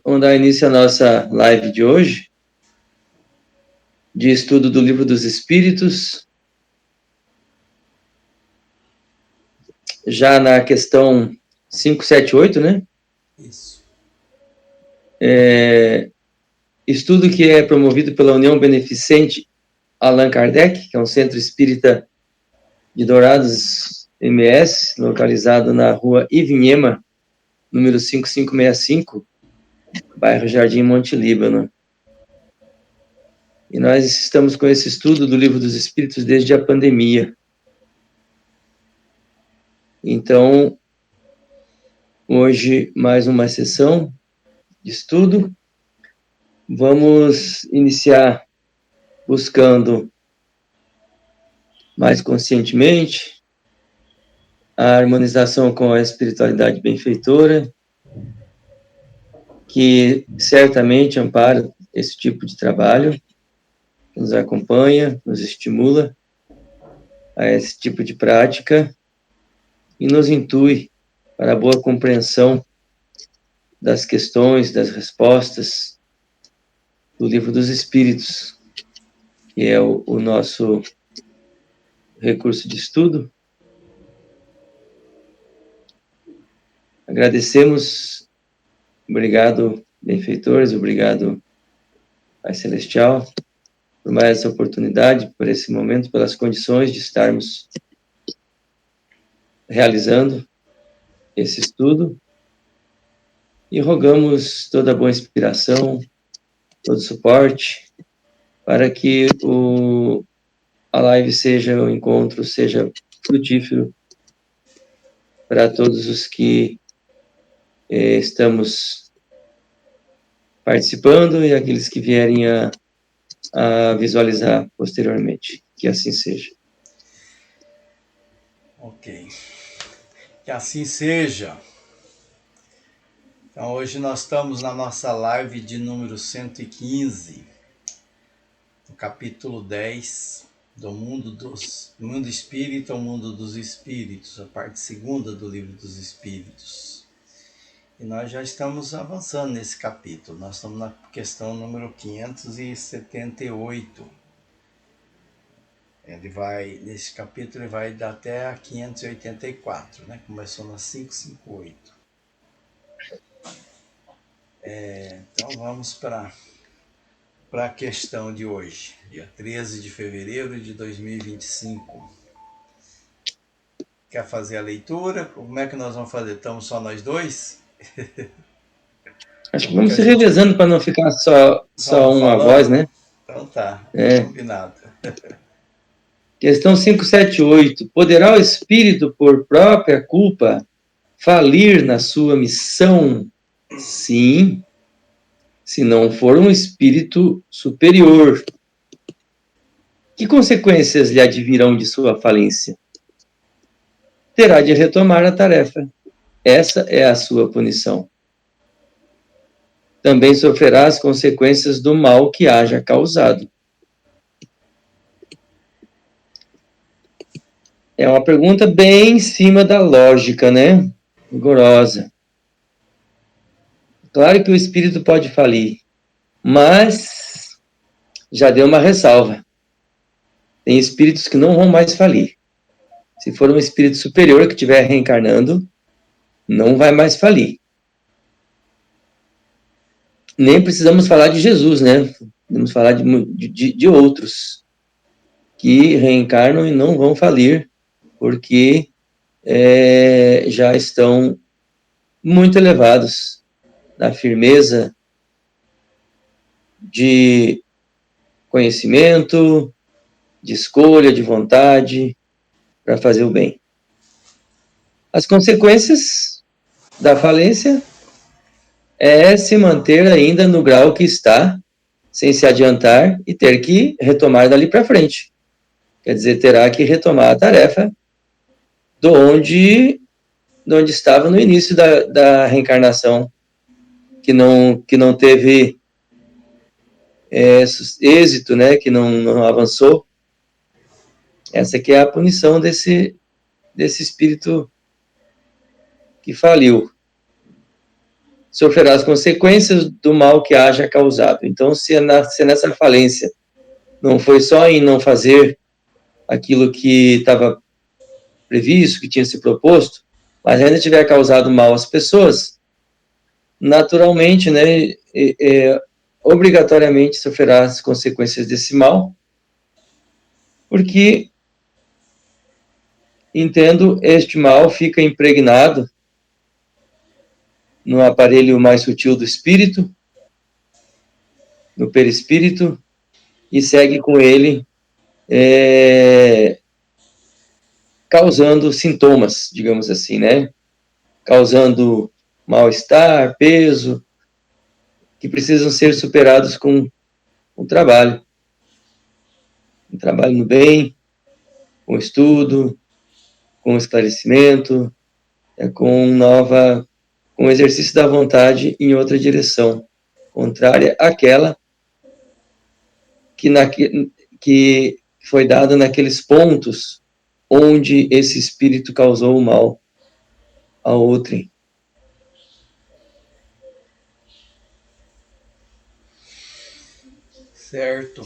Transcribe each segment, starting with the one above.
Vamos dar início à nossa live de hoje, de estudo do Livro dos Espíritos, já na questão 578, né? Isso. Estudo que é promovido pela União Beneficente Allan Kardec, que é um centro espírita de Dourados MS, localizado na rua Ivinhema, número 5565, bairro Jardim Monte Líbano. E nós estamos com esse estudo do Livro dos Espíritos desde a pandemia. Então, hoje, mais uma sessão de estudo. Vamos iniciar buscando mais conscientemente a harmonização com a espiritualidade benfeitora, que certamente ampara esse tipo de trabalho, nos acompanha, nos estimula a esse tipo de prática e nos intui para a boa compreensão das questões, das respostas do Livro dos Espíritos, que é o nosso recurso de estudo. Agradecemos, obrigado, benfeitores, obrigado, Pai Celestial, por mais essa oportunidade, por esse momento, pelas condições de estarmos realizando esse estudo, e rogamos toda a boa inspiração, todo o suporte, para que a live seja, o encontro seja frutífero para todos os que estamos participando e aqueles que vierem a visualizar posteriormente. Que assim seja. Ok. Que assim seja. Então, hoje nós estamos na nossa live de número 115, no capítulo 10, do mundo espírita ao mundo dos espíritos, a parte segunda do Livro dos Espíritos. E nós já estamos avançando nesse capítulo. Nós estamos na questão número 578. Nesse capítulo ele vai dar até a 584, né? Começou na 558. Então vamos para a questão de hoje, dia 13 de fevereiro de 2025. Quer fazer a leitura? Como é que nós vamos fazer? Estamos só nós dois? Acho que vamos se revezando para não ficar só uma voz, né? Então tá, combinado. Questão 578. Poderá o espírito, por própria culpa, falir na sua missão? Sim, se não for um espírito superior. Que consequências lhe advirão de sua falência? Terá de retomar a tarefa. Essa é a sua punição. Também sofrerá as consequências do mal que haja causado. É uma pergunta bem em cima da lógica, né? Rigorosa. Claro que o espírito pode falir, mas já deu uma ressalva. Tem espíritos que não vão mais falir. Se for um espírito superior que estiver reencarnando, não vai mais falir. Nem precisamos falar de Jesus, né? Podemos falar de outros que reencarnam e não vão falir, porque já estão muito elevados na firmeza de conhecimento, de escolha, de vontade para fazer o bem. As consequências da falência é se manter ainda no grau que está, sem se adiantar e ter que retomar dali para frente. Quer dizer, terá que retomar a tarefa de onde estava no início da reencarnação, que não teve êxito, né, que não avançou. Essa que é a punição desse espírito que faliu. sofrerá as consequências do mal que haja causado. Então, se nessa falência não foi só em não fazer aquilo que estava previsto, que tinha se proposto, mas ainda tiver causado mal às pessoas, naturalmente, né, obrigatoriamente sofrerá as consequências desse mal, porque, entendo, este mal fica impregnado no aparelho mais sutil do espírito, no perispírito, e segue com ele, causando sintomas, digamos assim, né? Causando mal-estar, peso, que precisam ser superados com o trabalho. Um trabalho no bem, com estudo, com esclarecimento, com o exercício da vontade em outra direção, contrária àquela que foi dada naqueles pontos onde esse espírito causou o mal a outrem. Certo.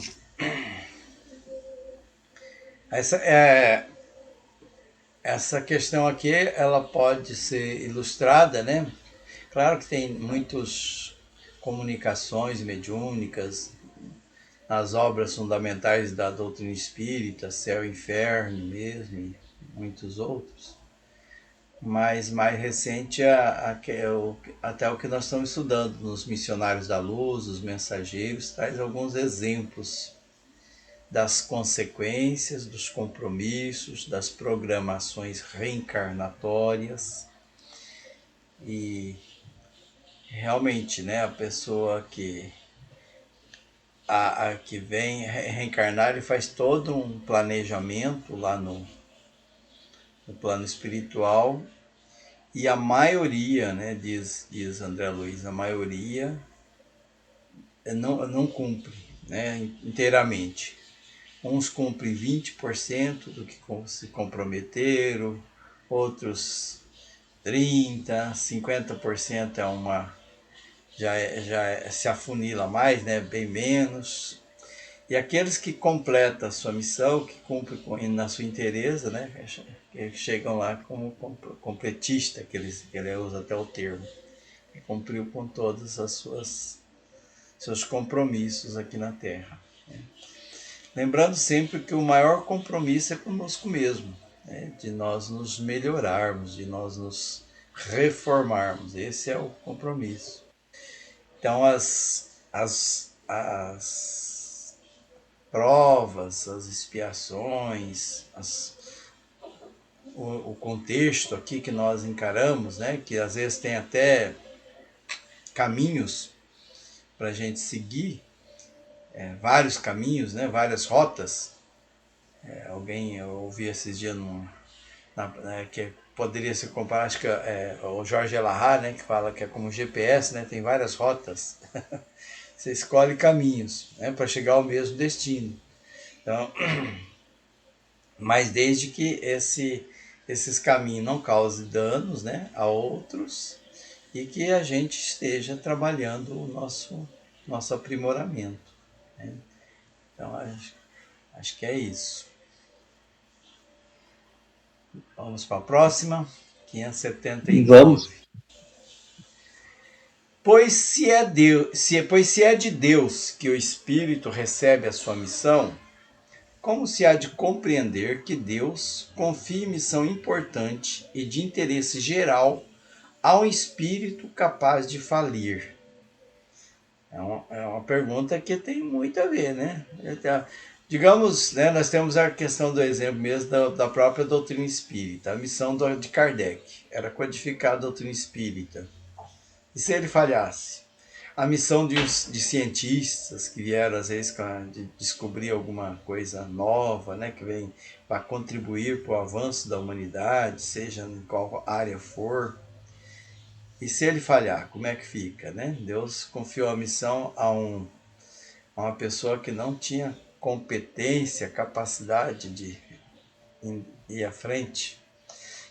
Essa questão aqui, ela pode ser ilustrada, né? Claro que tem muitas comunicações mediúnicas nas obras fundamentais da doutrina espírita, Céu e Inferno mesmo, e muitos outros. Mas mais recente até o que nós estamos estudando nos Missionários da Luz, os Mensageiros, traz alguns exemplos das consequências, dos compromissos, das programações reencarnatórias. E realmente, né, a pessoa que vem reencarnar, ele faz todo um planejamento lá no plano espiritual, e a maioria, né, diz André Luiz, a maioria não cumpre, né, inteiramente. Uns cumprem 20% do que se comprometeram, outros 30%, 50% já se afunila mais, né, bem menos. E aqueles que completam a sua missão, que cumprem na sua inteireza, né, que chegam lá como completista, que ele usa até o termo, que cumpriu com todos seus compromissos aqui na Terra. Né. Lembrando sempre que o maior compromisso é conosco mesmo, né, de nós nos melhorarmos, de nós nos reformarmos. Esse é o compromisso. Então, as provas, as expiações, o contexto aqui que nós encaramos, né, que às vezes tem até caminhos para a gente seguir, vários caminhos, né, várias rotas. Eu ouvi esses dias que poderia se comparar, acho que o Jorge Elahá, né, que fala que é como GPS, né, tem várias rotas. Você escolhe caminhos, né, para chegar ao mesmo destino. Então, mas desde que esses caminhos não causem danos, né, a outros, e que a gente esteja trabalhando o nosso aprimoramento. Né? Então, acho que é isso. Vamos para a próxima, 579. Vamos. Pois se é de Deus que o Espírito recebe a sua missão, como se há de compreender que Deus confie missão importante e de interesse geral a um espírito capaz de falir? É uma pergunta que tem muito a ver, né? Digamos, né, nós temos a questão do exemplo mesmo da própria doutrina espírita. A missão de Kardec era codificar a doutrina espírita. E se ele falhasse? A missão de cientistas que vieram, às vezes, de descobrir alguma coisa nova, né, que vem para contribuir para o avanço da humanidade, seja em qual área for. E se ele falhar, como é que fica? Né? Deus confiou a missão a uma pessoa que não tinha competência, capacidade de ir à frente.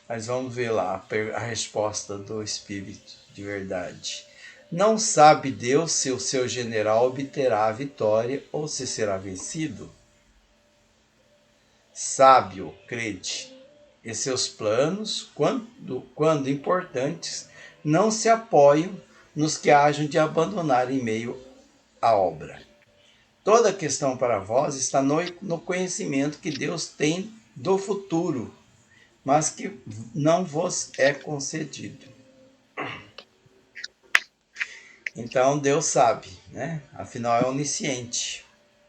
Mas vamos ver lá a resposta do Espírito de verdade. Não sabe Deus se o seu general obterá a vitória ou se será vencido? Sábio, crede, e seus planos, quando importantes, não se apoiam nos que hajam de abandonar em meio à obra. Toda a questão para vós está no conhecimento que Deus tem do futuro, mas que não vos é concedido. Então Deus sabe, né? Afinal é onisciente.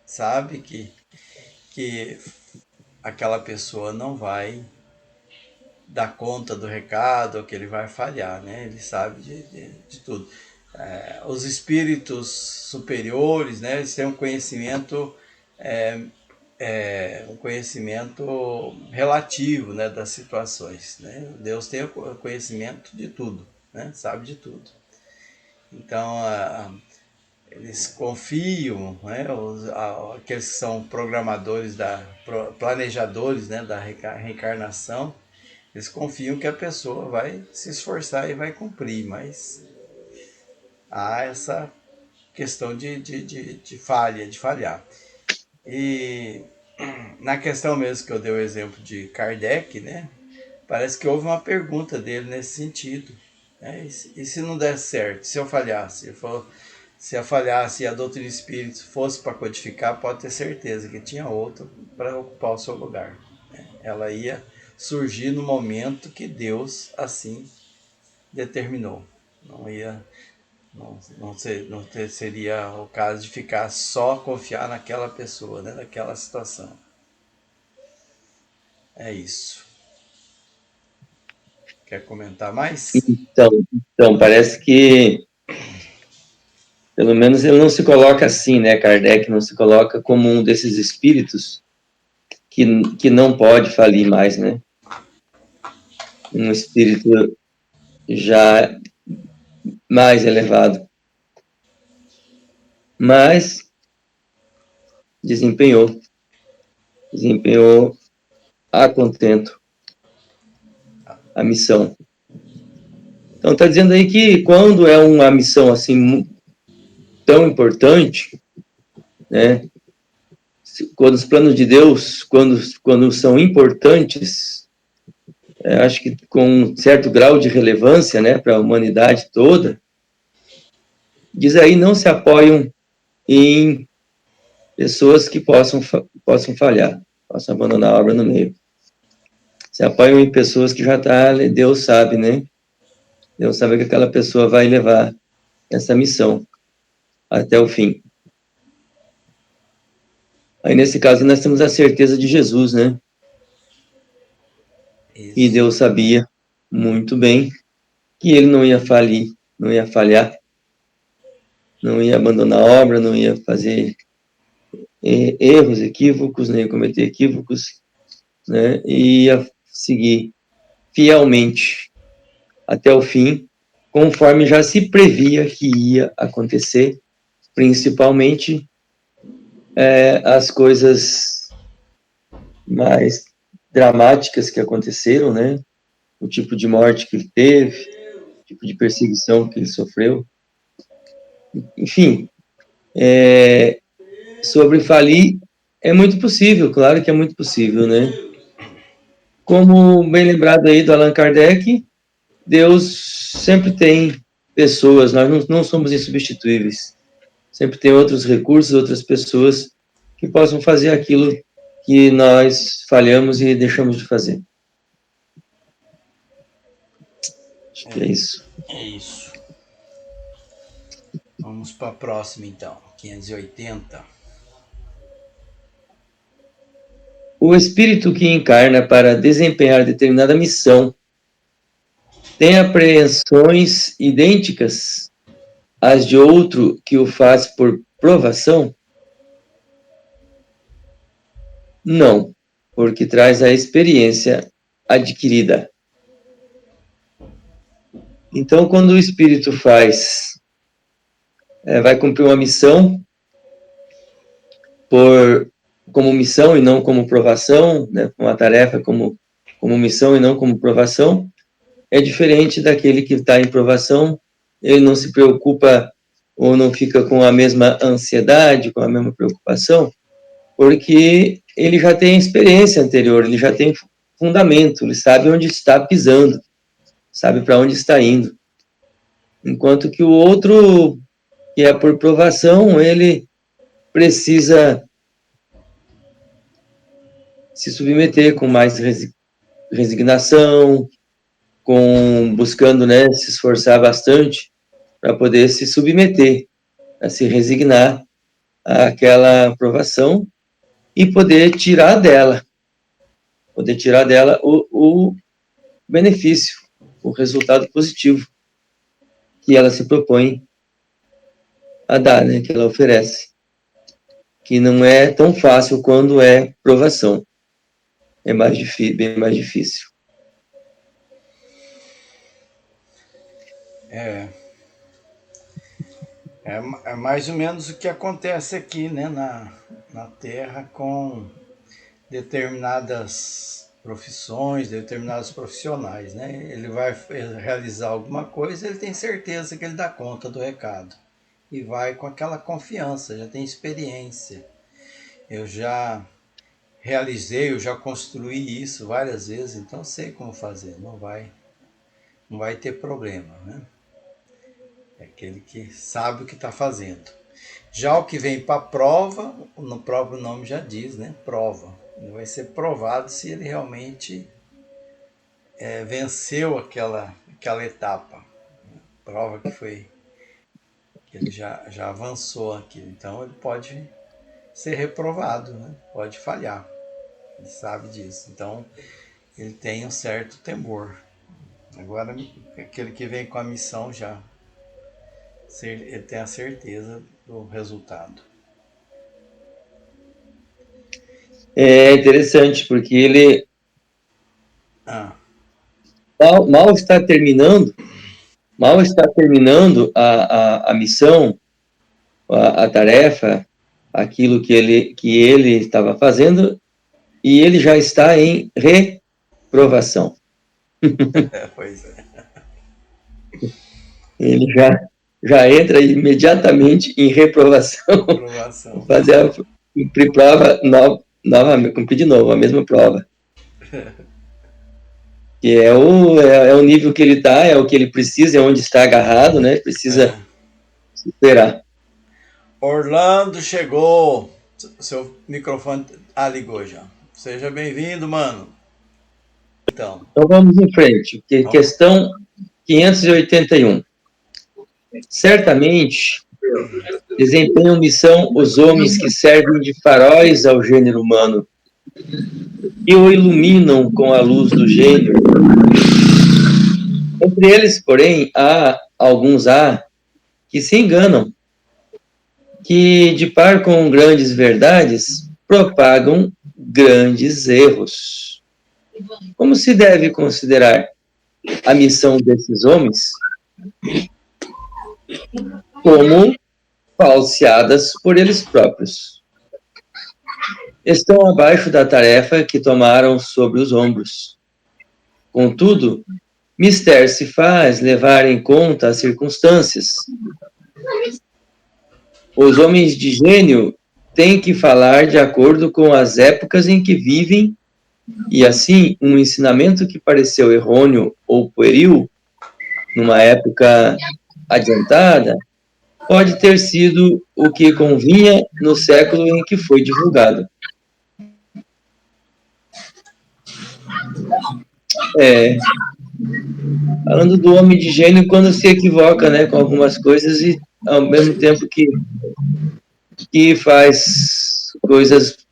Sabe que aquela pessoa não vai dar conta do recado, que ele vai falhar, né? Ele sabe de tudo. Os espíritos superiores, né? Eles têm um conhecimento relativo, né, das situações, né? Deus tem o conhecimento de tudo, né? Sabe de tudo. Então eles confiam, né, aqueles que são programadores, planejadores, né, da reencarnação, eles confiam que a pessoa vai se esforçar e vai cumprir, mas há essa questão de falhar. E na questão mesmo que eu dei o exemplo de Kardec, né, parece que houve uma pergunta dele nesse sentido. Né? E se não der certo, se eu falhasse? Se eu falhasse e a doutrina espírita fosse para codificar, pode ter certeza que tinha outra para ocupar o seu lugar. Né? Ela ia surgir no momento que Deus assim determinou. Não seria o caso de ficar só confiar naquela pessoa, né? Naquela situação. É isso. Quer comentar mais? Então, parece que, pelo menos ele não se coloca assim, né? Kardec não se coloca como um desses espíritos que não pode falir mais, né? Um espírito já mais elevado. Mas desempenhou a contento a missão. Então, está dizendo aí que quando é uma missão assim tão importante, né? Quando os planos de Deus, quando são importantes, acho que com um certo grau de relevância, né, para a humanidade toda, diz aí, não se apoiam em pessoas que possam falhar, possam abandonar a obra no meio. Se apoiam em pessoas que já Deus sabe, né? Deus sabe que aquela pessoa vai levar essa missão até o fim. Aí, nesse caso, nós temos a certeza de Jesus, né? Isso. E Deus sabia muito bem que ele não ia falir, não ia falhar, não ia abandonar a obra, não ia fazer erros, equívocos, nem ia cometer equívocos, né? E ia seguir fielmente até o fim, conforme já se previa que ia acontecer, principalmente as coisas mais dramáticas que aconteceram, né? O tipo de morte que ele teve, o tipo de perseguição que ele sofreu. Enfim, sobre falir, é muito possível, claro que é muito possível, né? Como bem lembrado aí do Allan Kardec, Deus sempre tem pessoas, nós não somos insubstituíveis. Sempre tem outros recursos, outras pessoas que possam fazer aquilo que nós falhamos e deixamos de fazer. Acho que é isso. É isso. Vamos para a próxima, então. 580. O espírito que encarna para desempenhar determinada missão tem apreensões idênticas às de outro que o faz por provação? Não, porque traz a experiência adquirida. Então, quando o espírito vai cumprir uma missão como missão e não como provação, né? Uma tarefa como missão e não como provação, é diferente daquele que está em provação ele não se preocupa ou não fica com a mesma ansiedade, com a mesma preocupação, porque ele já tem experiência anterior, ele já tem fundamento, ele sabe onde está pisando, sabe para onde está indo. Enquanto que o outro, que é por provação, ele precisa se submeter com mais resignação, buscando, né, se esforçar bastante para poder se submeter, a se resignar àquela provação e poder tirar dela o benefício, o resultado positivo que ela se propõe a dar, né, que ela oferece. Que não é tão fácil quando é provação. É bem mais difícil. É mais ou menos o que acontece aqui, né, na Terra com determinadas profissões, determinados profissionais, né? Ele vai realizar alguma coisa, ele tem certeza que ele dá conta do recado e vai com aquela confiança, já tem experiência. Eu já realizei, eu já construí isso várias vezes, então sei como fazer, não vai ter problema, né? É aquele que sabe o que está fazendo. Já o que vem para a prova, no próprio nome já diz, né? Prova. Ele vai ser provado se ele realmente venceu aquela etapa. Prova que ele já avançou aquilo. Então ele pode ser reprovado, né? Pode falhar. Ele sabe disso. Então ele tem um certo temor. Agora, aquele que vem com a missão já, ele tem a certeza do resultado. É interessante, porque ele mal está terminando a missão, a tarefa, aquilo que ele estava fazendo, e ele já está em reprovação. Pois é. Ele já entra imediatamente em reprovação. Fazer cumprir prova novamente, cumprir de novo a mesma prova. Que é o nível que ele está, é o que ele precisa, é onde está agarrado, né? Precisa superar. Orlando chegou. Seu microfone ligou já. Seja bem-vindo, mano. Então vamos em frente. Questão 581. Certamente desempenham missão os homens que servem de faróis ao gênero humano e o iluminam com a luz do gênio. Entre eles, porém, alguns que se enganam, que, de par com grandes verdades, propagam grandes erros. Como se deve considerar a missão desses homens? Como falseadas por eles próprios. Estão abaixo da tarefa que tomaram sobre os ombros. Contudo, mister se faz levar em conta as circunstâncias. Os homens de gênio têm que falar de acordo com as épocas em que vivem, e assim, um ensinamento que pareceu errôneo ou pueril, numa época adiantada, pode ter sido o que convinha no século em que foi divulgado. Falando do homem de gênio quando se equivoca, né, com algumas coisas e ao mesmo tempo que faz coisas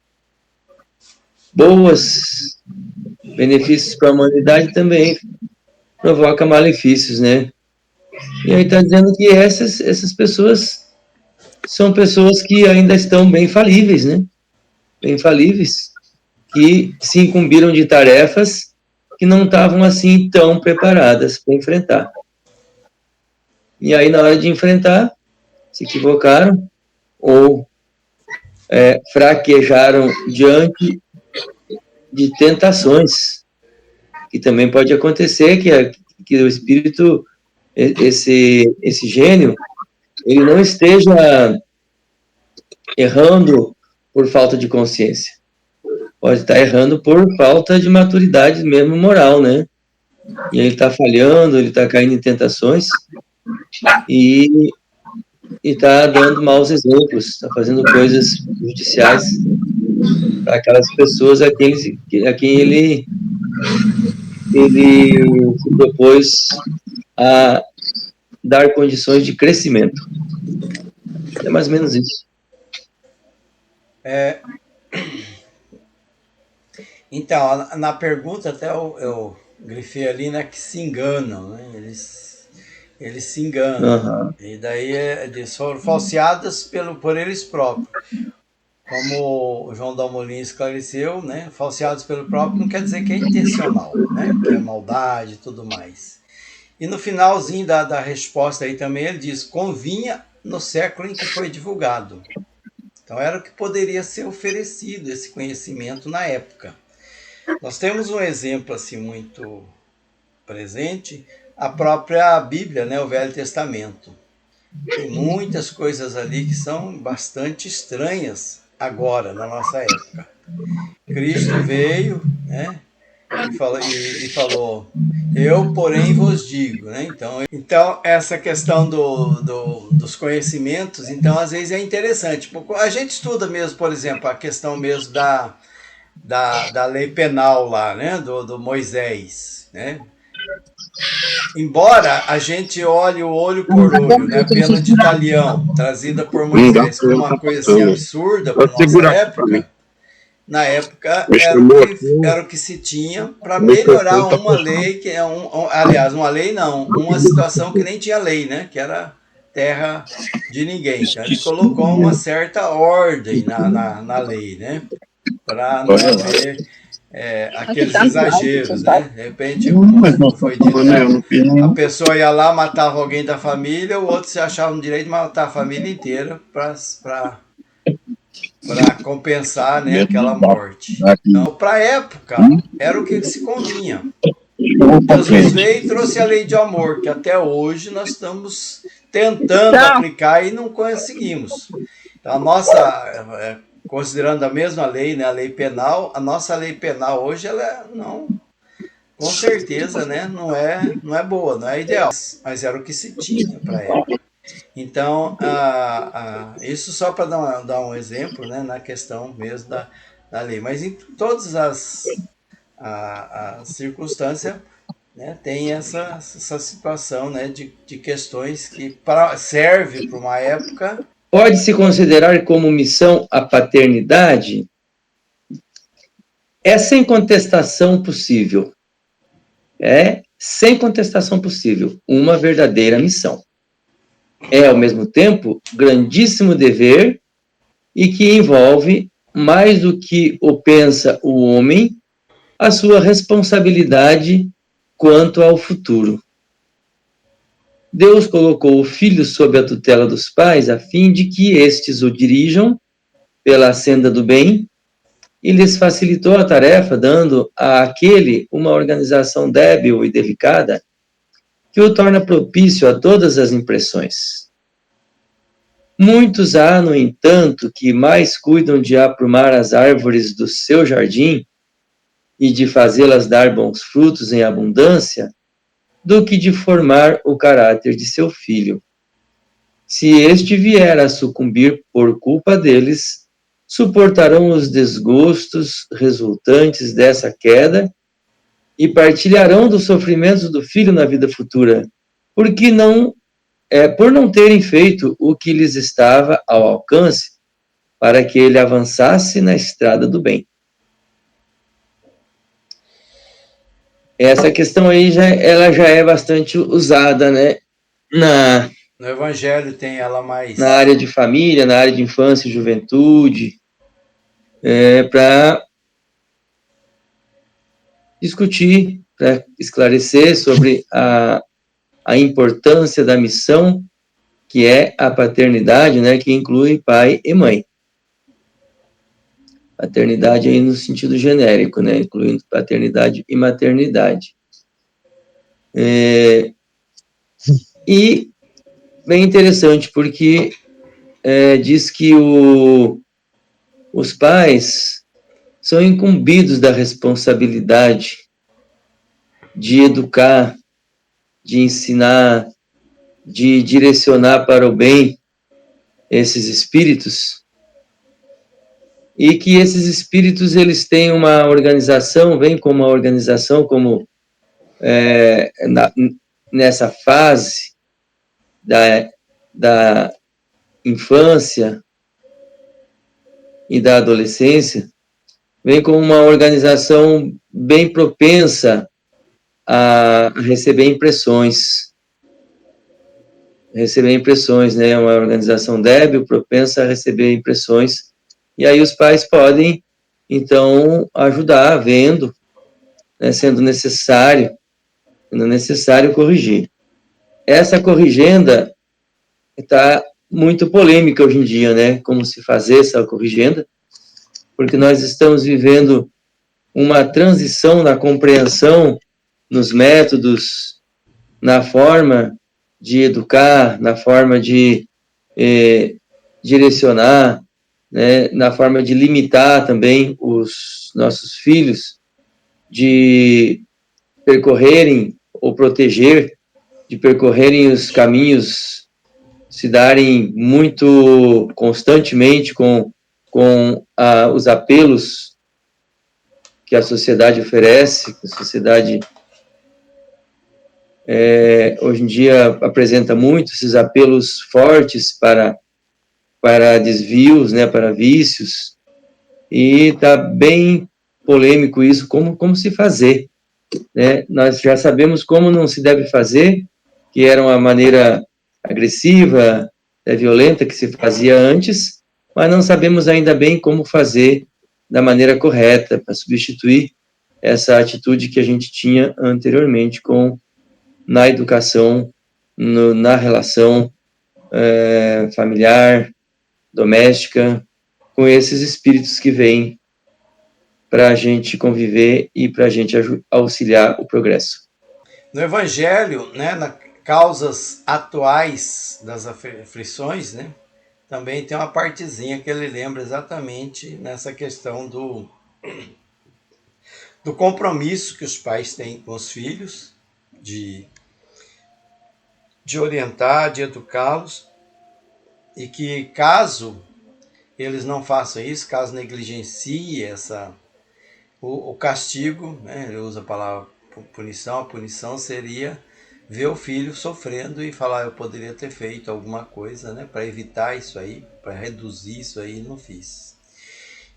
boas, benefícios para a humanidade, também provoca malefícios, né? E aí está dizendo que essas pessoas são pessoas que ainda estão bem falíveis, né? Bem falíveis, que se incumbiram de tarefas que não estavam assim tão preparadas para enfrentar. E aí, na hora de enfrentar, se equivocaram ou fraquejaram diante de tentações, que também pode acontecer, que o espírito esse gênio, ele não esteja errando por falta de consciência. Pode estar errando por falta de maturidade mesmo moral, né? E ele está falhando, ele está caindo em tentações e está dando maus exemplos, está fazendo coisas judiciais para aquelas pessoas a quem ele se propôs a dar condições de crescimento. É mais ou menos isso. Então, na pergunta até eu grifei ali, né, que se enganam, né? Eles se enganam. Uhum. E daí eles foram falseadas por eles próprios. Como o João Dalmolin esclareceu, né, falseados pelo próprio não quer dizer que é intencional, né, que é maldade e tudo mais. E no finalzinho da resposta aí também ele diz, convinha no século em que foi divulgado. Então era o que poderia ser oferecido, esse conhecimento na época. Nós temos um exemplo assim muito presente, a própria Bíblia, né, o Velho Testamento. Tem muitas coisas ali que são bastante estranhas agora, na nossa época. Cristo veio, né, e falou, eu, porém, vos digo, né? Então essa questão dos conhecimentos, então, às vezes é interessante. A gente estuda mesmo, por exemplo, a questão mesmo da lei penal lá, né? Do Moisés, né? Embora a gente olhe o olho por olho, né? Pena de talião, trazida por Moisés como uma coisa assim absurda para nossa época, na época era o que se tinha para melhorar uma lei que é aliás, uma lei não, uma situação que nem tinha lei, né? Que era terra de ninguém. Então ele colocou uma certa ordem na lei, né? Para não haver aqueles exageros, né? De repente, como foi dito, a pessoa ia lá, matava alguém da família, o outro se achava no direito de matar a família inteira para compensar, né, aquela morte. Então, para a época, era o que se convinha. Jesus veio e trouxe a lei de amor, que até hoje nós estamos tentando aplicar e não conseguimos. Então, a nossa, considerando a mesma lei, né, a lei penal, a nossa lei penal hoje, ela não, com certeza, né, não é boa, não é ideal, mas era o que se tinha para a época. Então, isso só para dar um exemplo, né, na questão mesmo da lei. Mas em todas as circunstâncias, né, tem essa situação, né, de questões que serve para uma época. Pode-se considerar como missão a paternidade? É sem contestação possível. É sem contestação possível uma verdadeira missão. É, ao mesmo tempo, grandíssimo dever e que envolve, mais do que o pensa o homem, a sua responsabilidade quanto ao futuro. Deus colocou o filho sob a tutela dos pais a fim de que estes o dirijam pela senda do bem e lhes facilitou a tarefa, dando àquele uma organização débil e delicada que o torna propício a todas as impressões. Muitos há, no entanto, que mais cuidam de aprumar as árvores do seu jardim e de fazê-las dar bons frutos em abundância, do que de formar o caráter de seu filho. Se este vier a sucumbir por culpa deles, suportarão os desgostos resultantes dessa queda e partilharão dos sofrimentos do filho na vida futura, por não terem feito o que lhes estava ao alcance para que ele avançasse na estrada do bem. Essa questão aí ela já é bastante usada, né? No Evangelho tem ela mais... Na área de família, na área de infância e juventude, para discutir, para esclarecer sobre a importância da missão, que é a paternidade, né? Que inclui pai e mãe. Paternidade aí no sentido genérico, né? Incluindo paternidade e maternidade. E bem interessante, porque diz que os pais são incumbidos da responsabilidade de educar, de ensinar, de direcionar para o bem esses espíritos, e que esses espíritos eles têm uma organização, vem com uma organização como nessa fase da infância e da adolescência, vem com uma organização bem propensa a receber impressões. Né? Uma organização débil, propensa a receber impressões. E aí os pais podem, então, ajudar, vendo, né, sendo necessário corrigir. Essa corrigenda está muito polêmica hoje em dia, né? Como se fazer essa corrigenda, porque nós estamos vivendo uma transição na compreensão, nos métodos, na forma de educar, na forma de direcionar, né, na forma de limitar também os nossos filhos de percorrerem ou proteger, de percorrerem os caminhos, se darem muito constantemente com os apelos que a sociedade oferece, que a sociedade hoje em dia apresenta muito esses apelos fortes para desvios, né, para vícios, e está bem polêmico isso, como se fazer. Né? Nós já sabemos como não se deve fazer, que era uma maneira agressiva, violenta que se fazia antes, mas não sabemos ainda bem como fazer da maneira correta, para substituir essa atitude que a gente tinha anteriormente na educação, na relação familiar, doméstica, com esses espíritos que vêm para a gente conviver e para a gente auxiliar o progresso. No Evangelho, né, nas causas atuais das aflições, né, também tem uma partezinha que ele lembra exatamente nessa questão do compromisso que os pais têm com os filhos, de orientar, de educá-los, e que caso eles não façam isso, caso negligenciem o castigo, né, ele usa a palavra punição, a punição seria ver o filho sofrendo e falar, eu poderia ter feito alguma coisa, né, para evitar isso aí, para reduzir isso aí, não fiz.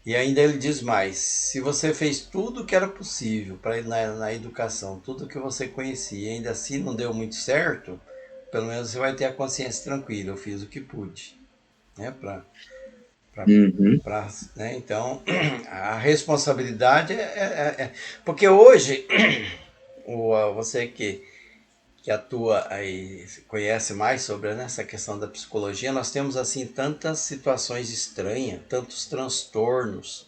E ainda ele diz mais, se você fez tudo o que era possível na educação, tudo que você conhecia, e ainda assim não deu muito certo, pelo menos você vai ter a consciência tranquila, eu fiz o que pude, né, né? Então, a responsabilidade porque hoje, você que atua aí, conhece mais sobre, né, essa questão da psicologia, nós temos assim tantas situações estranhas, tantos transtornos,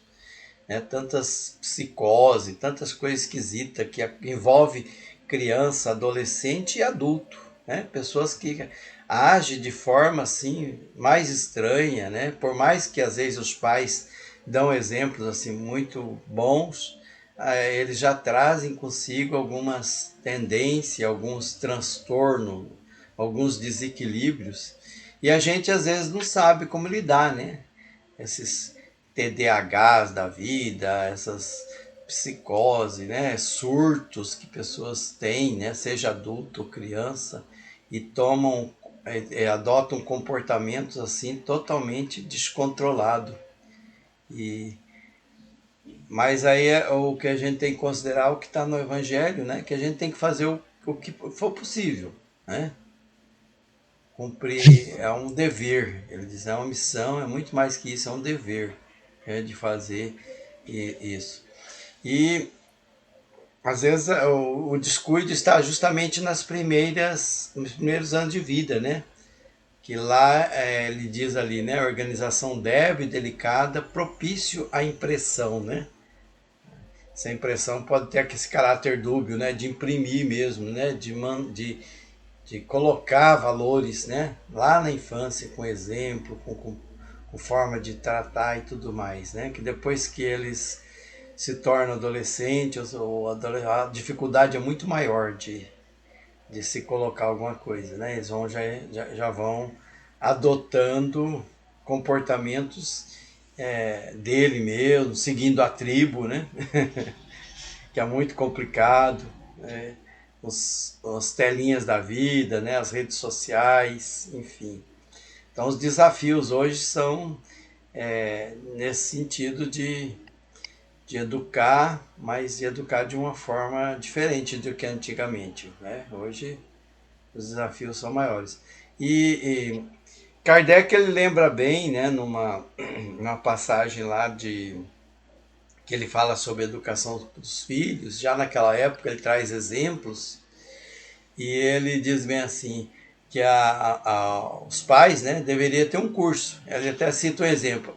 né, tantas psicose, tantas coisas esquisitas que envolve criança, adolescente e adulto, né? Pessoas que agem de forma assim mais estranha, né? Por mais que às vezes os pais dão exemplos assim muito bons, eles já trazem consigo algumas tendências, alguns transtornos, alguns desequilíbrios, e a gente às vezes não sabe como lidar, né? Esses TDAHs da vida, essas psicose, né, surtos que pessoas têm, né, seja adulto ou criança, e adotam comportamentos assim totalmente descontrolado. Mas aí o que a gente tem que considerar o que está no Evangelho, né, que a gente tem que fazer o que for possível, né? Cumprir é um dever, ele diz, é uma missão, é muito mais que isso, é um dever, de fazer isso. E às vezes o descuido está justamente nos primeiros anos de vida, né? Que lá ele diz ali, né? Organização débil e delicada, propício à impressão, né? Essa impressão pode ter esse caráter dúbio, né? De imprimir mesmo, né? De de colocar valores, né, lá na infância, com exemplo, com forma de tratar e tudo mais, né, que depois que eles se tornam adolescentes, a dificuldade é muito maior de se colocar alguma coisa, né, eles vão, já vão adotando comportamentos dele mesmo, seguindo a tribo, né, que é muito complicado, né? As telinhas da vida, né? As redes sociais, enfim. Então, os desafios hoje são nesse sentido de educar, mas de educar de uma forma diferente do que antigamente, né? Hoje, os desafios são maiores. E Kardec, ele lembra bem, né? Numa passagem lá que ele fala sobre a educação dos filhos, já naquela época ele traz exemplos, e ele diz bem assim, que os pais, né, deveriam ter um curso. Ele até cita um exemplo.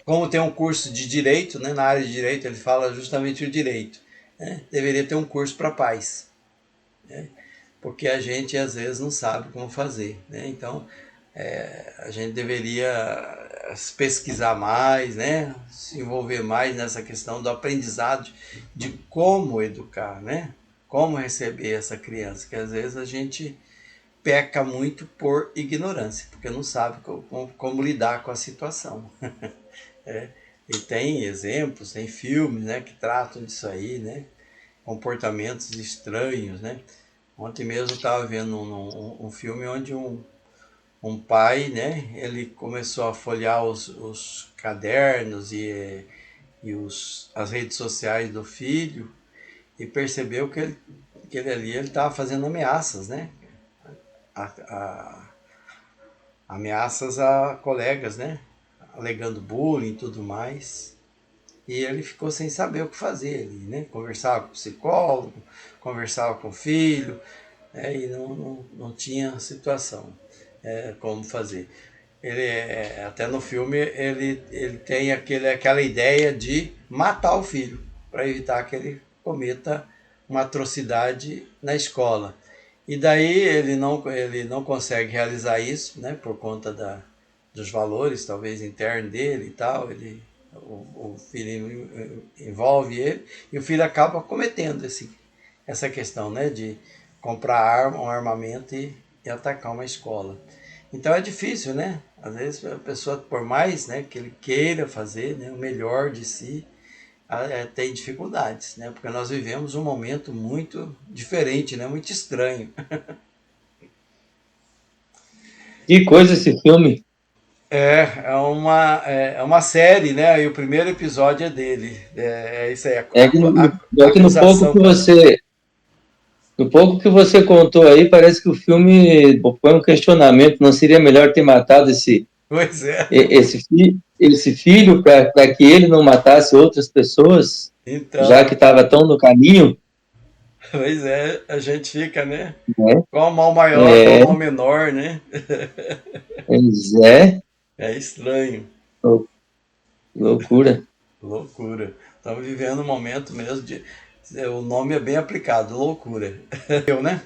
Como tem um curso de direito, né, na área de direito, ele fala justamente o direito. Né, deveria ter um curso para pais. Né, porque a gente às vezes não sabe como fazer. Né, então, a gente deveria pesquisar mais, né, se envolver mais nessa questão do aprendizado de como educar, né, como receber essa criança, que às vezes a gente peca muito por ignorância, porque não sabe como lidar com a situação. E tem exemplos, tem filmes, né, que tratam disso aí, né, comportamentos estranhos, né. Ontem mesmo eu estava vendo um filme onde um pai, né, ele começou a folhear os cadernos as redes sociais do filho e percebeu que ele ali estava fazendo ameaças, né, ameaças a colegas, né, alegando bullying e tudo mais. E ele ficou sem saber o que fazer ali, né, conversava com o psicólogo, conversava com o filho, e não tinha situação como fazer. Ele até no filme ele tem aquela ideia de matar o filho para evitar que ele cometa uma atrocidade na escola. E daí ele não consegue realizar isso, né, por conta dos valores talvez internos dele e tal. O filho envolve ele e o filho acaba cometendo essa questão, né, de comprar um armamento e atacar uma escola. Então é difícil, né? Às vezes a pessoa, por mais, né, que ele queira fazer, né, o melhor de si, tem dificuldades, né? Porque nós vivemos um momento muito diferente, né? Muito estranho. Que coisa esse filme. É uma série, né? E o primeiro episódio é dele. É isso aí, É que acusação. no pouco que você contou aí, parece que o filme põe um questionamento. Não seria melhor ter matado Pois é. esse filho para que ele não matasse outras pessoas, já Então, que estava tão no caminho? pois é, a gente fica, né? Né? Qual o mal maior, qual o É, mal menor, né? pois é, É estranho. loucura. Loucura. Estamos vivendo um momento mesmo de. O nome é bem aplicado, loucura. Eu, né?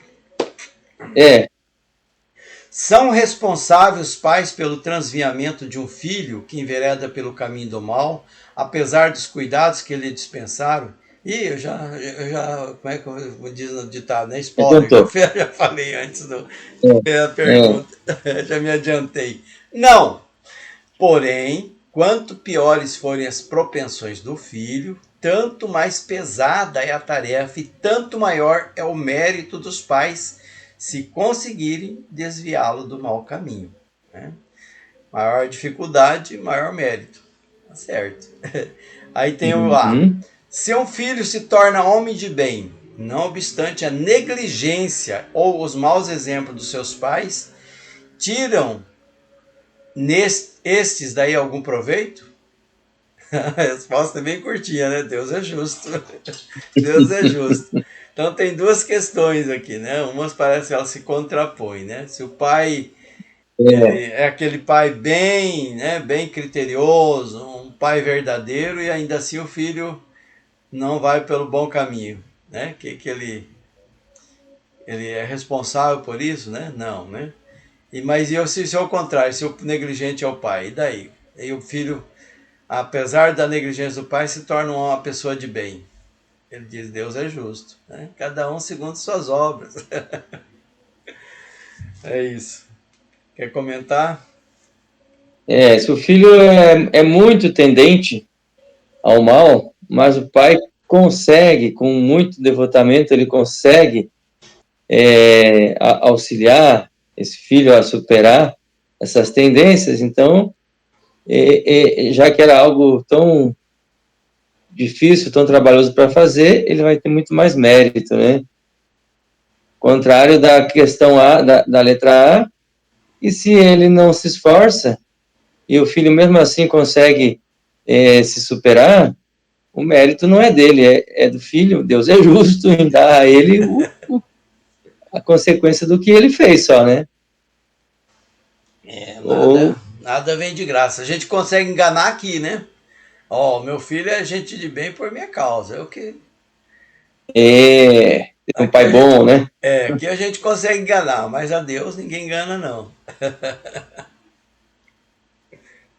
É, São responsáveis os pais pelo transviamento de um filho que envereda pelo caminho do mal, apesar dos cuidados que lhe dispensaram? E como é que diz no ditado, né? Spoiler, adiantou. já falei antes da É, pergunta, já me adiantei. Não, porém, quanto piores forem as propensões do filho, tanto mais pesada é a tarefa e tanto maior é o mérito dos pais se conseguirem desviá-lo do mau caminho. Né? Maior dificuldade, maior mérito. Tá certo. Aí tem o A. uhum. Se um filho se torna homem de bem, não obstante a negligência ou os maus exemplos dos seus pais, tiram estes daí algum proveito? A resposta é bem curtinha, né? Deus é justo. Deus é justo. Então tem duas questões aqui, né? Umas parece que elas se contrapõem, né? Se o pai É, ele é aquele pai bem, né, bem criterioso, um pai verdadeiro e ainda assim o filho não vai pelo bom caminho, né? ele é responsável por isso, né? Não, né? Mas se é o contrário, se o negligente é o pai, e daí? E o filho, apesar da negligência do pai, se torna uma pessoa de bem. Ele diz, Deus é justo, né? Cada um segundo suas obras. É isso. Quer comentar? Se o filho é muito tendente ao mal, mas o pai consegue, com muito devotamento, ele consegue auxiliar esse filho a superar essas tendências, então, já que era algo tão difícil, tão trabalhoso para fazer, ele vai ter muito mais mérito, né? Contrário da questão A, da letra A, e se ele não se esforça, e o filho mesmo assim consegue se superar, o mérito não é dele, é do filho. Deus é justo em dar a ele a consequência do que ele fez só, né? Nada vem de graça. A gente consegue enganar aqui, né? Ó, meu filho é gente de bem por minha causa. É o que... É um pai bom, né? Aqui a gente consegue enganar, mas a Deus ninguém engana, não.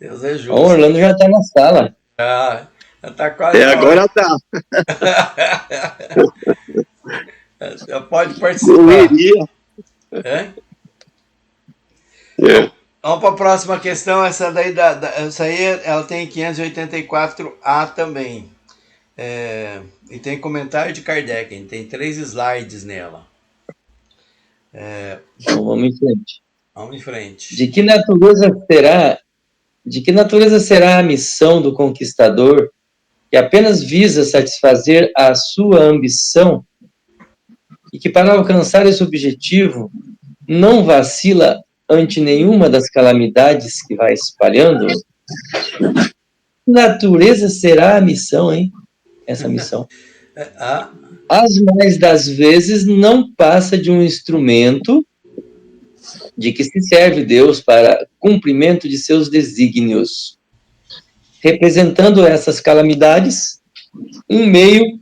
Deus é justo. O Orlando já está na sala. Já está quase. Agora tá. Já pode participar. Correria. Vamos para a próxima questão. Essa aí ela tem 584A também. E tem comentário de Kardec. Tem 3 slides nela. Então vamos em frente. Vamos em frente. De que natureza será a missão do conquistador que apenas visa satisfazer a sua ambição e que, para alcançar esse objetivo, não vacila ante nenhuma das calamidades que vai espalhando? Que natureza será a missão, hein? Essa missão. As mais das vezes não passa de um instrumento de que se serve Deus para cumprimento de seus desígnios, representando essas calamidades, um meio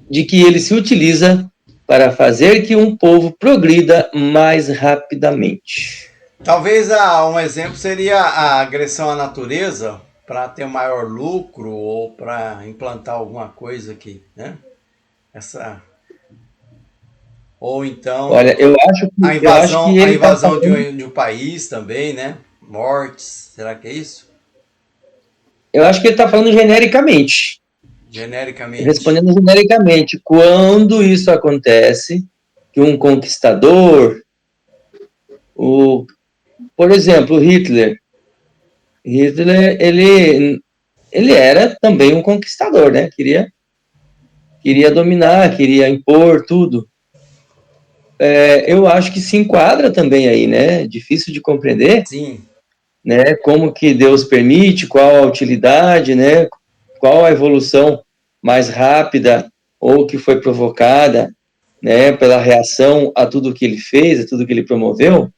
de que ele se utiliza para fazer que um povo progrida mais rapidamente. Talvez um exemplo seria a agressão à natureza para ter maior lucro ou para implantar alguma coisa aqui, né? Ou então, olha, eu acho que a invasão de um país também, né? Mortes, será que é isso? Eu acho que ele está falando genericamente. Respondendo genericamente, quando isso acontece, que um conquistador, por exemplo, Hitler, ele era também um conquistador, né? Queria dominar, queria impor tudo. Eu acho que se enquadra também aí, né? Difícil de compreender. Sim. Né? Como que Deus permite, qual a utilidade, né? Qual a evolução mais rápida ou que foi provocada, né? Pela reação a tudo que ele fez, a tudo que ele promoveu,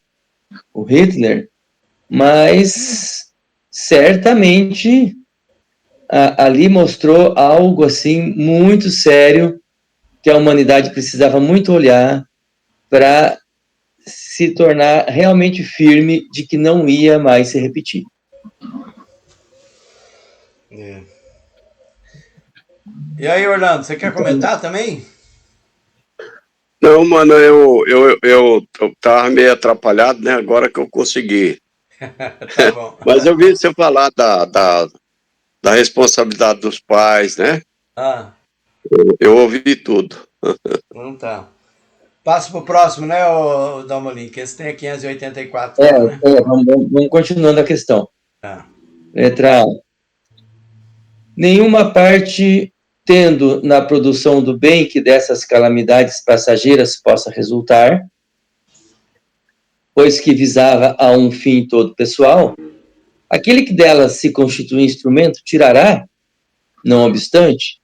o Hitler. Mas certamente ali mostrou algo assim muito sério que a humanidade precisava muito olhar para se tornar realmente firme de que não ia mais se repetir. E aí, Orlando, você quer comentar também? Não, mano, eu tava meio atrapalhado, né? Agora que eu consegui. Tá bom. Mas eu vi você falar da responsabilidade dos pais, né? Eu ouvi tudo. Então tá. Passo pro próximo, né, Dalmolin? Que esse tem a 584. Né? Vamos continuando a questão. Letra A. Nenhuma parte tendo na produção do bem que dessas calamidades passageiras possa resultar, pois que visava a um fim todo pessoal, aquele que delas se constitui instrumento tirará, não obstante,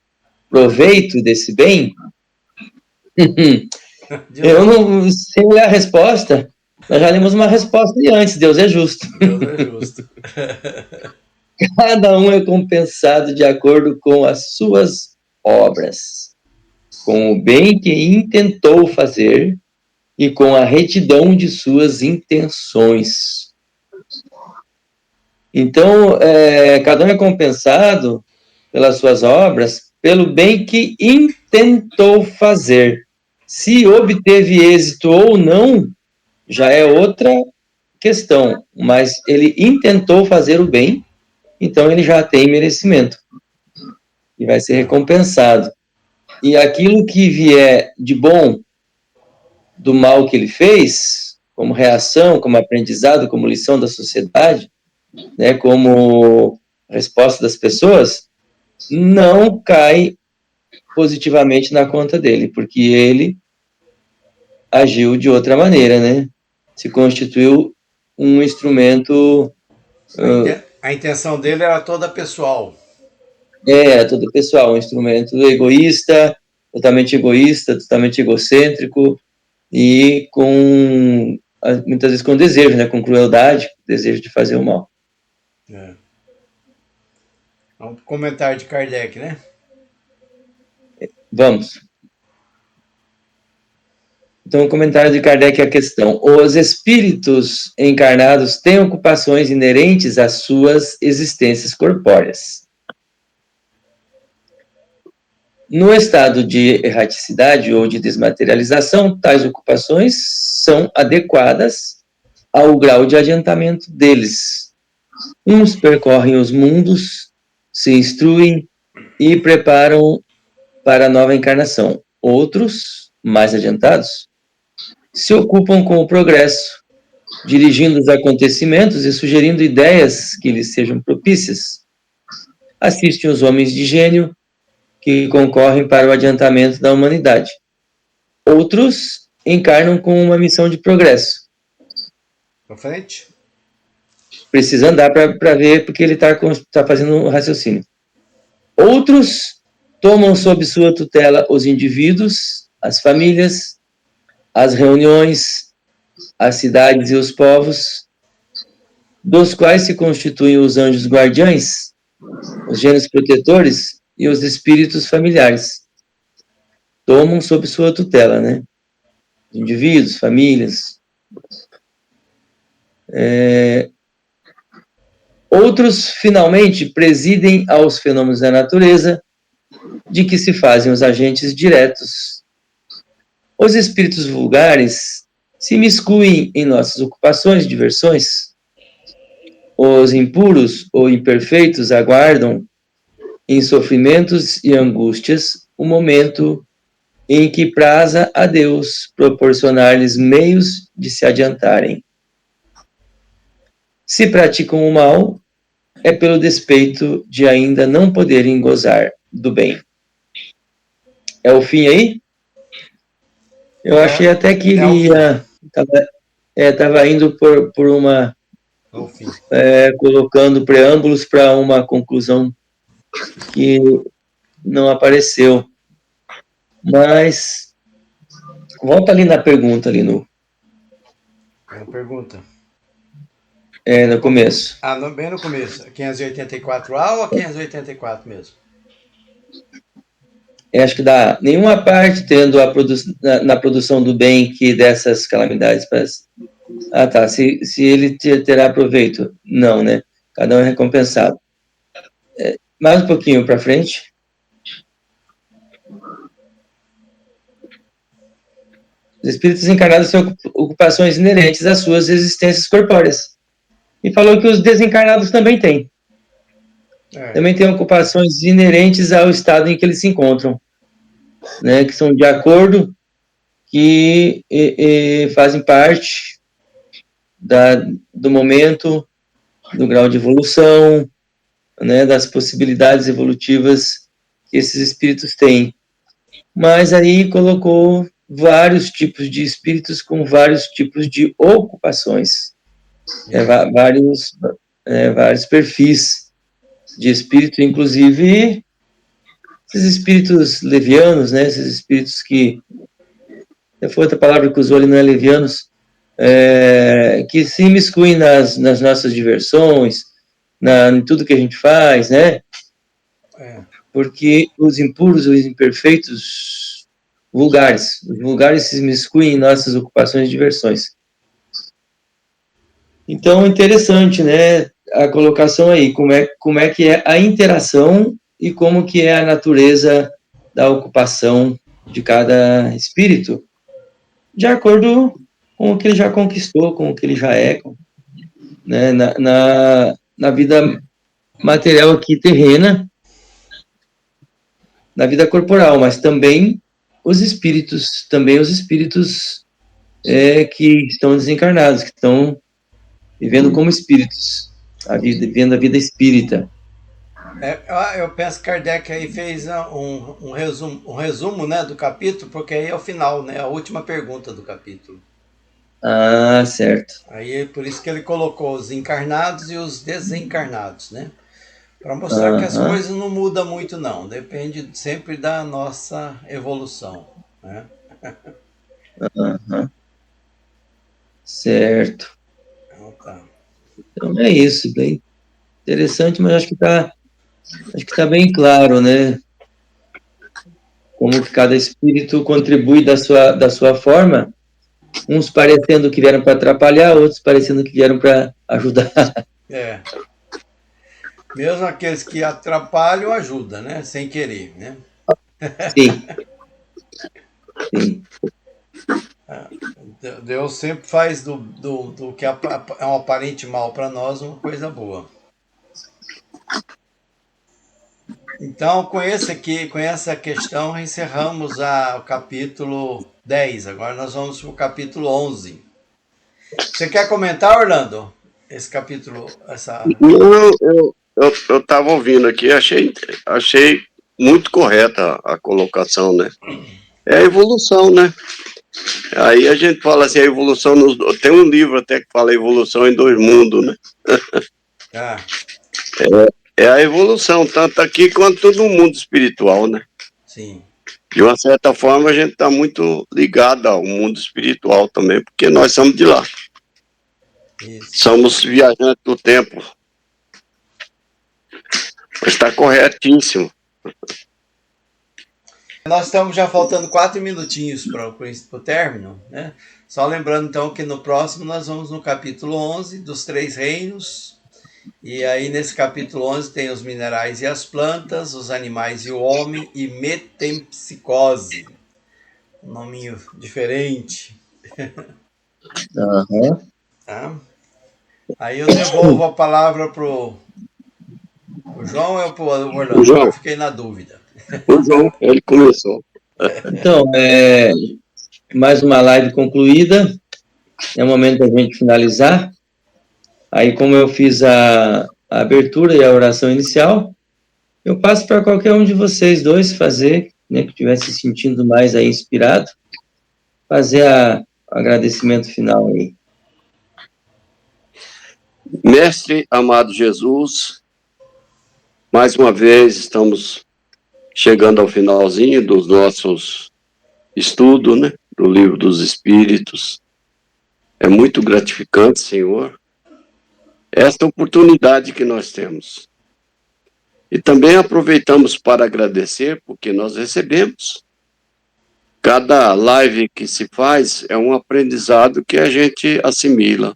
proveito desse bem? Eu não sei ler a resposta. Nós já lemos uma resposta de antes. Deus é justo. Deus é justo. Cada um é compensado de acordo com as suas obras. com o bem que intentou fazer e com a retidão de suas intenções. Então, cada um é compensado pelas suas obras, pelo bem que intentou fazer. Se obteve êxito ou não, já é outra questão, mas ele intentou fazer o bem, então ele já tem merecimento e vai ser recompensado. E aquilo que vier de bom do mal que ele fez, como reação, como aprendizado, como lição da sociedade, né, como resposta das pessoas, não cai positivamente na conta dele, porque ele agiu de outra maneira, né? Se constituiu um instrumento... A intenção dele era toda pessoal. Todo pessoal, um instrumento egoísta, totalmente egocêntrico, e muitas vezes com desejo, né? Com crueldade, desejo de fazer o mal. Um comentário de Kardec, né? Vamos. Então, o comentário de Kardec é a questão. Os espíritos encarnados têm ocupações inerentes às suas existências corpóreas. No estado de erraticidade ou de desmaterialização, tais ocupações são adequadas ao grau de adiantamento deles. Uns percorrem os mundos, se instruem e preparam para a nova encarnação. Outros, mais adiantados, se ocupam com o progresso, dirigindo os acontecimentos e sugerindo ideias que lhes sejam propícias. Assistem os homens de gênio que concorrem para o adiantamento da humanidade. Outros encarnam com uma missão de progresso. Para frente. Precisa andar para ver, porque ele está fazendo um raciocínio. Outros tomam sob sua tutela os indivíduos, as famílias, as reuniões, as cidades e os povos, dos quais se constituem os anjos guardiães, os gênios protetores e os espíritos familiares. Tomam sob sua tutela, né? Indivíduos, famílias. Outros, finalmente, presidem aos fenômenos da natureza, de que se fazem os agentes diretos. Os espíritos vulgares se miscuem em nossas ocupações e diversões. Os impuros ou imperfeitos aguardam, em sofrimentos e angústias, o momento em que praza a Deus proporcionar-lhes meios de se adiantarem. Se praticam o mal, é pelo despeito de ainda não poderem gozar do bem. É o fim aí? Eu achei até que ele estava indo por uma... colocando preâmbulos para uma conclusão que não apareceu. Mas volta ali na pergunta, ali no... Na pergunta. No começo. Bem no começo. 584A ou 584 mesmo? Acho que dá nenhuma parte tendo na produção do bem que dessas calamidades. Tá. Se ele terá proveito. Não, né? Cada um é recompensado. Mais um pouquinho para frente. Os espíritos encarnados têm ocupações inerentes às suas existências corpóreas. E falou que os desencarnados também têm. Também têm ocupações inerentes ao estado em que eles se encontram, né, que são de acordo, que fazem parte do momento, do grau de evolução, né, das possibilidades evolutivas que esses espíritos têm. Mas aí colocou vários tipos de espíritos com vários tipos de ocupações, vários perfis de espírito, inclusive esses espíritos levianos, né, esses espíritos que, foi outra palavra que usou ali, não é levianos, que se imiscuem nas nossas diversões, em tudo que a gente faz, né? Porque os impuros, os imperfeitos, vulgares. Os vulgares se miscuem em nossas ocupações e diversões. Então, interessante, né, a colocação aí, como é que é a interação e como que é a natureza da ocupação de cada espírito, de acordo com o que ele já conquistou, com o que ele já é, né, na vida material aqui terrena, na vida corporal, mas também os espíritos que estão desencarnados, que estão vivendo como espíritos, vivendo a vida espírita. Eu penso que Kardec aí fez um resumo, né, do capítulo, porque aí é o final, né, a última pergunta do capítulo. Ah, certo. Aí por isso que ele colocou os encarnados e os desencarnados, né? Para mostrar que as coisas não mudam muito, não. Depende sempre da nossa evolução, né? Certo. Então é isso, bem interessante, mas acho que tá bem claro, né? Como que cada espírito contribui da sua forma, uns parecendo que vieram para atrapalhar, outros parecendo que vieram para ajudar. É. Mesmo aqueles que atrapalham, ajudam, né? Sem querer, né? Sim. Sim. Deus sempre faz do que é um aparente mal para nós uma coisa boa. Então, com essa questão, encerramos o capítulo 10. Agora nós vamos para o capítulo 11. Você quer comentar, Orlando? Esse capítulo, Eu estava ouvindo aqui, achei muito correta a colocação, né? É a evolução, né? Aí a gente fala assim, a evolução tem um livro até que fala evolução em 2 mundos, né? É a evolução, tanto aqui quanto no mundo espiritual, né? Sim. De uma certa forma, a gente está muito ligado ao mundo espiritual também, porque nós somos de lá. Isso. Somos viajantes do tempo. Está corretíssimo. Nós estamos já faltando 4 minutinhos para o término, né? Só lembrando, então, que no próximo nós vamos no capítulo 11 dos 3 reinos. E aí, nesse capítulo 11, tem os minerais e as plantas, os animais e o homem, e metempsicose. Um nominho diferente. Tá? Aí eu devolvo a palavra pro João ou pro Orlando? João. Eu fiquei na dúvida. O João, ele começou. Então, mais uma live concluída. É o momento da gente finalizar. Aí, como eu fiz a abertura e a oração inicial, eu passo para qualquer um de vocês dois fazer, né, que estiver se sentindo mais aí inspirado, fazer o agradecimento final aí. Mestre amado Jesus, mais uma vez estamos chegando ao finalzinho dos nossos estudos, né, do Livro dos Espíritos. É muito gratificante, Senhor, esta oportunidade que nós temos. E também aproveitamos para agradecer, porque nós recebemos. Cada live que se faz é um aprendizado que a gente assimila.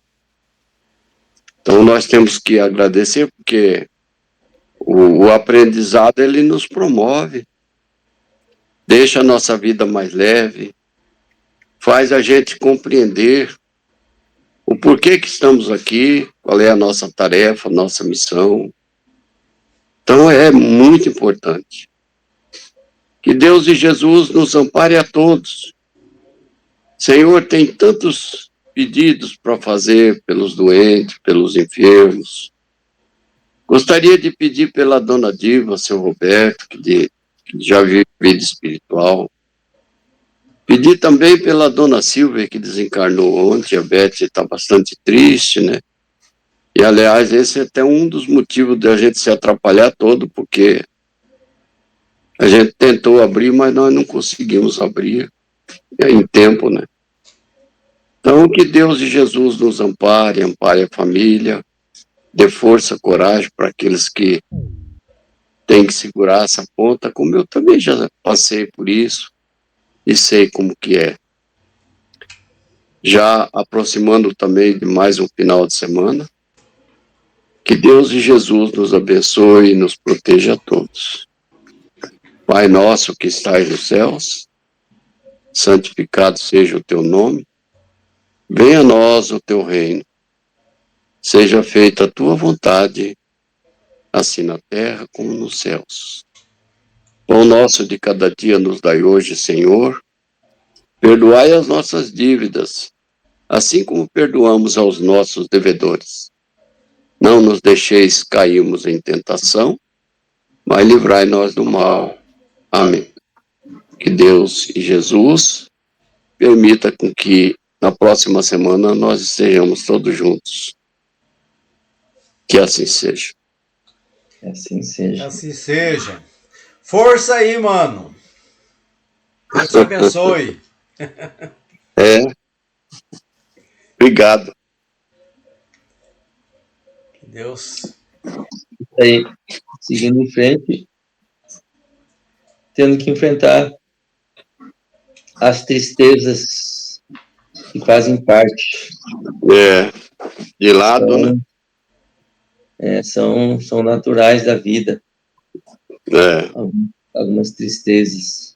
Então, nós temos que agradecer, porque o aprendizado, ele nos promove, deixa a nossa vida mais leve, faz a gente compreender o porquê que estamos aqui, qual é a nossa tarefa, a nossa missão. Então, é muito importante. Que Deus e Jesus nos ampare a todos. Senhor, tem tantos pedidos para fazer pelos doentes, pelos enfermos. Gostaria de pedir pela dona Diva, seu Roberto, que já vive vida espiritual. Pedir também pela dona Silvia, que desencarnou ontem. A Beth está bastante triste, né? E, aliás, esse é até um dos motivos de a gente se atrapalhar todo, porque a gente tentou abrir, mas nós não conseguimos abrir em tempo, né? Então, que Deus e Jesus nos ampare, ampare a família, dê força, coragem para aqueles que têm que segurar essa ponta, como eu também já passei por isso. e sei como que é. Já aproximando também de mais um final de semana, que Deus e Jesus nos abençoe e nos proteja a todos. Pai nosso que estais nos céus, santificado seja o teu nome, venha a nós o teu reino, seja feita a tua vontade, assim na terra como nos céus. Pão nosso de cada dia nos dai hoje, Senhor, perdoai as nossas dívidas, assim como perdoamos aos nossos devedores. Não nos deixeis cairmos em tentação, mas livrai-nós do mal. Amém. Que Deus e Jesus permita com que na próxima semana nós estejamos todos juntos. Que assim seja. Que assim seja. Assim seja. Força aí, mano. Deus te abençoe. Obrigado. Que Deus. Aí, seguindo em frente, tendo que enfrentar as tristezas que fazem parte. De lado, né? São naturais da vida. É. Algumas tristezas.